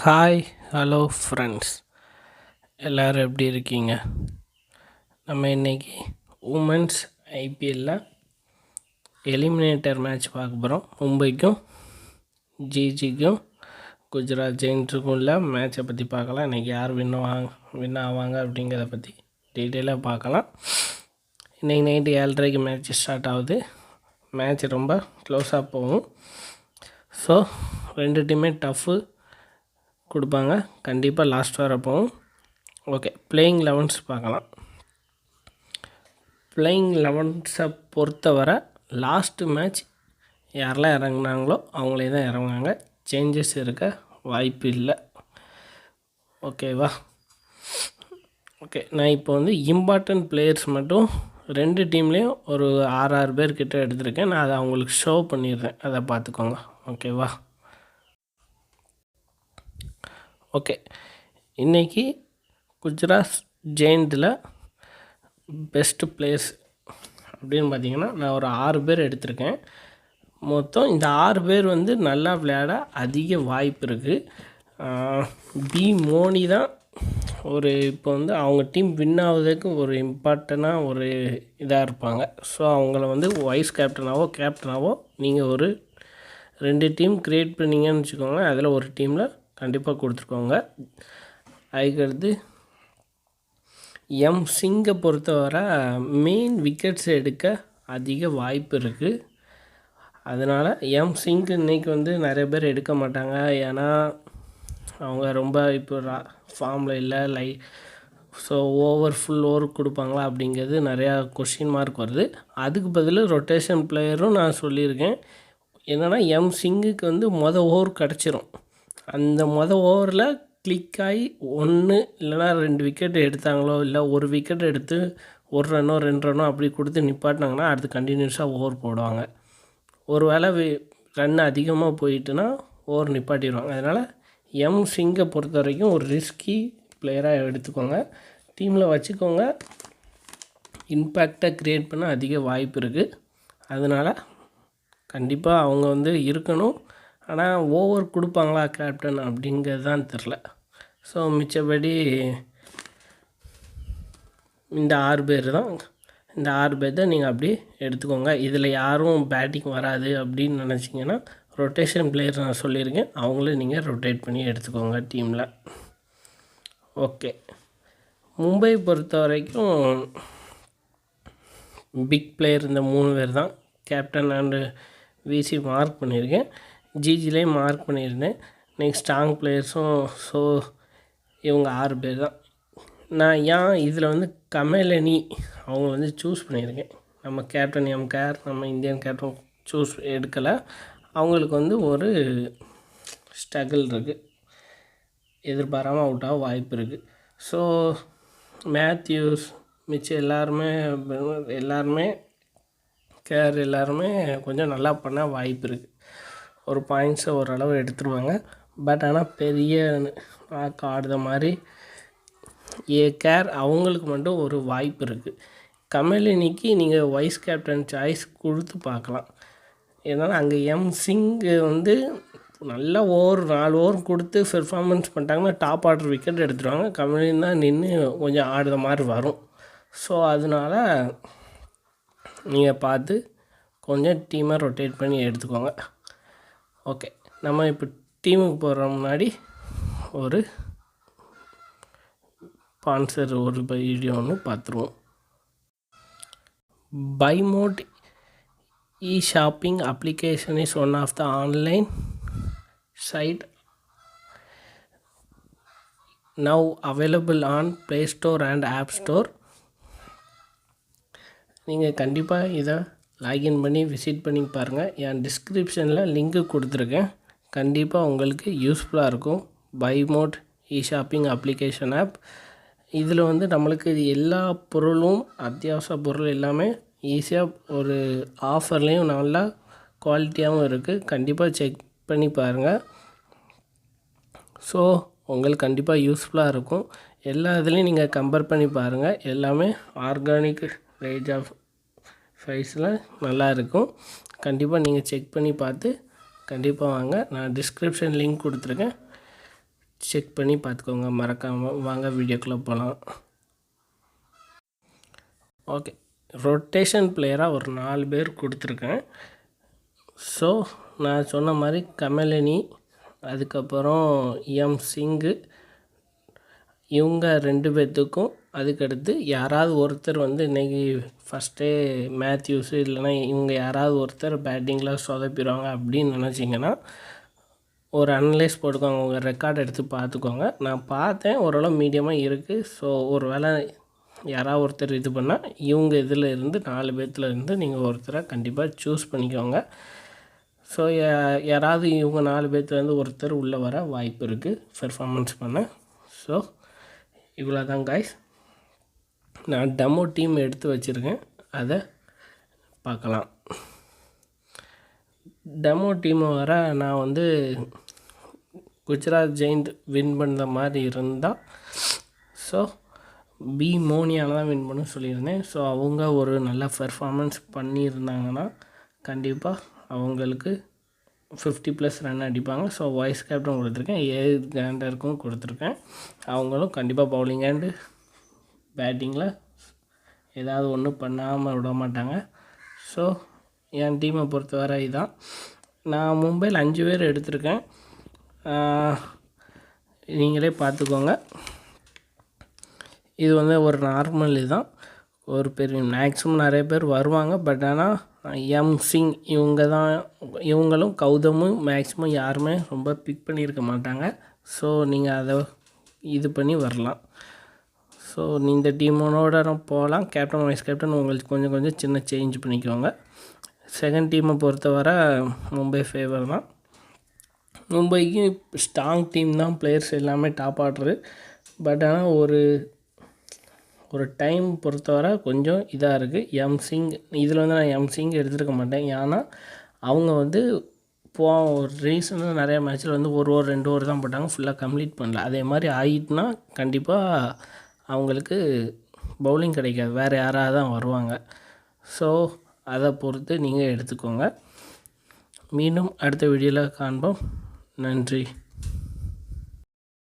Hi hello friends, எல்லோரும் எப்படி இருக்கீங்க? நம்ம இன்றைக்கி உமன்ஸ் ஐபிஎல்லில் எலிமினேட்டர் மேட்ச் பார்க்க போகிறோம். மும்பைக்கும் ஜிஜிக்கும் குஜராத் ஜெயின்ஸுக்கும் உள்ள மேட்சை பற்றி பார்க்கலாம். இன்றைக்கி யார் வின் ஆவாங்க அப்படிங்கிறத பற்றி டீட்டெயிலாக பார்க்கலாம். இன்றைக்கி நைட்டு 7:30 மேட்ச் ஸ்டார்ட் ஆகுது. மேட்ச் ரொம்ப க்ளோஸாக போகும். ஸோ ரெண்டு டீமே டஃப்பு கொடுப்பாங்க. கண்டிப்பாக லாஸ்ட் வர போகும். ஓகே, பிளேயிங் 11s பார்க்கலாம். பிளேயிங் 11ஸை பொறுத்தவரை லாஸ்ட்டு மேட்ச் யாரெல்லாம் இறங்குனாங்களோ அவங்களே தான் இறங்குனாங்க. சேஞ்சஸ் இருக்க வாய்ப்பு இல்லை. ஓகேவா? ஓகே, நான் இப்போ இம்பார்ட்டன்ட் பிளேயர்ஸ் மட்டும் ரெண்டு டீம்லேயும் ஒரு 6 பேர்கிட்ட எடுத்திருக்கேன். நான் அதை அவங்களுக்கு ஷோ பண்ணிடுறேன், அதை பார்த்துக்கோங்க. ஓகேவா? ஓகே, இன்றைக்கி குஜராத் ஜெயின்ட்டில் பெஸ்ட்டு பிளேயர்ஸ் அப்படின்னு பார்த்திங்கன்னா நான் ஒரு 6 பேர் எடுத்திருக்கேன். மொத்தம் இந்த 6 பேர் நல்லா விளையாட அதிக வாய்ப்பு இருக்குது. பி மோனி தான் இப்போ அவங்க டீம் வின் ஆகுறதுக்கு ஒரு இம்பார்ட்டண்ட்டாக ஒரு இதாக இருப்பாங்க. ஸோ அவங்கள வைஸ் கேப்டனாவோ நீங்கள் ஒரு 2 டீம் க்ரியேட் பண்ணிங்கன்னு வச்சுக்கோங்க. அதில் ஒரு டீமில் கண்டிப்பாக கொடுத்துருக்கோங்க. அதுக்கடுத்து எம் சிங்கை பொறுத்தவரை மெயின் விக்கெட்ஸ் எடுக்க அதிக வாய்ப்பு இருக்குது. அதனால் எம் சிங் இன்றைக்கி நிறைய பேர் எடுக்க மாட்டாங்க. ஏன்னா அவங்க ரொம்ப இப்போ ஃபார்மில் இல்லை. ஸோ ஃபுல் ஓவர் கொடுப்பாங்களா அப்படிங்கிறது நிறையா கொஷின் மார்க் வருது. அதுக்கு பதில் ரொட்டேஷன் பிளேயரும் நான் சொல்லியிருக்கேன். என்னென்னா எம் சிங்குக்கு ஓவர் கிடச்சிரும். அந்த ஓவரில் கிளிக் ஆகி 1 இல்லைனா 2 விக்கெட் எடுத்தாங்களோ, இல்லை ஒரு விக்கெட் எடுத்து 1 ரன்னோ 2 ரன்னோ அப்படி கொடுத்து நிப்பாட்டினாங்கன்னா அடுத்து கண்டினியூஸாக ஓவர் போடுவாங்க. ஒரு வேளை ரன் அதிகமாக போயிட்டுனா ஓவர் நிப்பாட்டிடுவாங்க. அதனால் எம் சிங்கை பொறுத்த வரைக்கும் ஒரு ரிஸ்கி பிளேயராக எடுத்துக்கோங்க, டீமில் வச்சுக்கோங்க. இம்பேக்டை க்ரியேட் பண்ண அதிக வாய்ப்பு இருக்குது. அதனால் கண்டிப்பாக அவங்க இருக்கணும். ஆனால் ஓவர் கொடுப்பாங்களா கேப்டன் அப்படிங்கிறது தான் தெரில. ஸோ மிச்சபடி இந்த 6 பேர் தான். இந்த 6 பேர் தான் நீங்கள் அப்படி எடுத்துக்கோங்க. இதில் யாரும் பேட்டிங் வராது அப்படின்னு நினச்சிங்கன்னா ரொட்டேஷன் பிளேயர் நான் சொல்லியிருக்கேன், அவங்களும் நீங்கள் ரொட்டேட் பண்ணி எடுத்துக்கோங்க டீமில். ஓகே, மும்பை பொறுத்த வரைக்கும் பிக் பிளேயர் இந்த 3 பேர் தான். கேப்டன் அண்டு விசி மார்க் பண்ணியிருக்கேன், ஜிஜிலையும் மார்க் பண்ணியிருந்தேன். நெக்ஸ்ட் ஸ்ட்ராங் பிளேயர்ஸும். ஸோ இவங்க 6 பேர் தான். நான் ஏன் இதில் கமலனி அவங்க சூஸ் பண்ணியிருக்கேன். நம்ம கேப்டன் எம்கேர், நம்ம இந்தியன் கேப்டன் சூஸ் எடுக்கலை. அவங்களுக்கு ஒரு ஸ்ட்ரகிள் இருக்குது, எதிர்பாராமல் அவுட் ஆக வாய்ப்பு இருக்குது. ஸோ மேத்யூஸ் மிச்சம் எல்லாருமே கேர் எல்லாருமே கொஞ்சம் நல்லா பண்ண வாய்ப்பு இருக்குது. ஒரு பாயிண்ட்ஸை ஓரளவு எடுத்துருவாங்க. பட் ஆனால் பெரிய ஆடுற மாதிரி கேர் அவங்களுக்கு மட்டும் ஒரு வாய்ப்பு இருக்குது. கமலினிக்கு நீங்கள் வைஸ் கேப்டன் சாய்ஸ் கொடுத்து பார்க்கலாம். ஏன்னா அங்கே எம் சிங்கு நல்லா 4 ஓவர் கொடுத்து பெர்ஃபார்மன்ஸ் பண்ணிட்டாங்கன்னா டாப் ஆர்டர் விக்கெட் எடுத்துருவாங்க. கமலின் தான் நின்று கொஞ்சம் ஆடுற மாதிரி வரும். ஸோ அதனால் நீங்கள் பார்த்து கொஞ்சம் டீமை ரொட்டேட் பண்ணி எடுத்துக்கோங்க. ஓகே, நம்ம இப்போ டீமுக்கு போகிற முன்னாடி ஒரு ஸ்பான்சர் ஒரு வீடியோ ஒன்று பார்த்துருவோம். பைமோட் shopping application is one of the online site now available on play store and app store. நீங்கள் கண்டிப்பாக இதை லாகின் பண்ணி விசிட் பண்ணி பாருங்கள். என் டிஸ்கிரிப்ஷனில் லிங்க்கு கொடுத்துருக்கேன். கண்டிப்பாக உங்களுக்கு யூஸ்ஃபுல்லாக இருக்கும். பைமோட் ஷாப்பிங் அப்ளிகேஷன் ஆப். இதில் நம்மளுக்கு எல்லா பொருளும், அத்தியாவசிய பொருள் எல்லாமே ஈஸியாக ஒரு ஆஃபர்லேயும் நல்லா குவாலிட்டியாகவும் இருக்குது. கண்டிப்பாக செக் பண்ணி பாருங்கள். ஸோ உங்களுக்கு கண்டிப்பாக யூஸ்ஃபுல்லாக இருக்கும். எல்லா இதுலேயும் நீங்கள் கம்பேர் பண்ணி பாருங்கள். எல்லாமே ஆர்கானிக் ரேஞ்ச் ஆஃப் ப்ரைஸில் நல்லா இருக்கும். கண்டிப்பாக நீங்கள் செக் பண்ணி பார்த்து கண்டிப்பாக வாங்க. நான் டிஸ்கிரிப்ஷன் லிங்க் கொடுத்துருக்கேன், செக் பண்ணி பார்த்துக்கோங்க மறக்காமல். வாங்க வீடியோக்குள்ளே போகலாம். ஓகே, ரொட்டேஷன் பிளேயராக ஒரு 4 பேர் கொடுத்துருக்கேன். ஸோ நான் சொன்ன மாதிரி கமலினி, அதுக்கப்புறம் சிங்கு, இவங்க 2 பேர்த்துக்கும். அதுக்கடுத்து யாராவது ஒருத்தர் வந்து இன்றைக்கி ஃபஸ்ட்டே மேத்யூஸு இல்லைனா இவங்க யாராவது ஒருத்தர் பேட்டிங்கில் சொதப்பிடுவாங்க அப்படின்னு நினச்சிங்கன்னா ஒரு அனலைஸ் போட்டுக்கோங்க. உங்கள் ரெக்கார்ட் எடுத்து பார்த்துக்கோங்க. நான் பார்த்தேன், ஓரளவு மீடியமாக இருக்குது. ஸோ ஒரு வேளை யாராவது ஒருத்தர் இது பண்ணால் இவங்க இதில் இருந்து 4 பேர்த்தில் இருந்து நீங்கள் ஒருத்தரை கண்டிப்பாக சூஸ் பண்ணிக்கோங்க. ஸோ யாராவது இவங்க 4 பேர்த்துலேருந்து ஒருத்தர் உள்ளே வர வாய்ப்பு இருக்குது பெர்ஃபார்மன்ஸ் பண்ண. ஸோ இவ்வளோ தான் காய்ஸ். நான் டெமோ டீம் எடுத்து வச்சுருக்கேன், அதை பார்க்கலாம். டெமோ டீமை வர நான் வந்து குஜராத் ஜெயிண்ட் வின் பண்ணுற மாதிரி இருந்தால் ஸோ மோனியால் தான் வின் பண்ண சொல்லியிருந்தேன். ஸோ அவங்க ஒரு நல்ல பெர்ஃபார்மன்ஸ் பண்ணியிருந்தாங்கன்னா கண்டிப்பாக அவங்களுக்கு 50+ ரன் அடிப்பாங்க. ஸோ வைஸ் கேப்டன் கொடுத்துருக்கேன், கிராண்டருக்கும் கொடுத்துருக்கேன். அவங்களும் கண்டிப்பாக பவுலிங் அண்டு பேட்டிங்கில் ஏதாவது ஒன்று பண்ணாமல் விட மாட்டாங்க. ஸோ என் டீமை பொறுத்தவரை இதான். நான் மும்பையில் 5 பேர் எடுத்திருக்கேன், நீங்களே பார்த்துக்கோங்க. இது வந்து ஒரு நார்மல் இதுதான். ஒரு பெரிய மேக்ஸிமம் நிறைய பேர் வருவாங்க. பட் ஆனால் சிங் இவங்களும் கௌதமும் மேக்ஸிமம் யாருமே ரொம்ப பிக் பண்ணியிருக்க மாட்டாங்க. ஸோ நீங்கள் அதை இது பண்ணி வரலாம். ஸோ இந்த டீமோட போகலாம். கேப்டன் வைஸ் கேப்டன் உங்களுக்கு கொஞ்சம் சின்ன சேஞ்ச் பண்ணிக்கோங்க. செகண்ட் டீமை பொறுத்தவரை மும்பை ஃபேவர் தான். மும்பைக்கு ஸ்ட்ராங் டீம் தான், பிளேயர்ஸ் எல்லாமே டாப் ஆர்டரு. பட் ஆனால் ஒரு டைம் பொறுத்தவரை கொஞ்சம் இதாக இருக்குது. சிங் இதில் வந்து நான் சிங் எடுத்துருக்க மாட்டேன். ஏன்னா அவங்க வந்து ஒரு ரீசனாக நிறைய மேட்ச்சில் வந்து ஒரு 2 ஓவர் தான் போட்டாங்க, ஃபுல்லாக கம்ப்ளீட் பண்ணல. அதே மாதிரி ஆகிட்டுனா கண்டிப்பாக அவங்களுக்கு பவுலிங் கிடைக்காது, வேறு யாராவது தான் வருவாங்க. ஸோ அதை பொறுத்து நீங்கள் எடுத்துக்கோங்க. மீண்டும் அடுத்த வீடியோவில் காண்போம். நன்றி.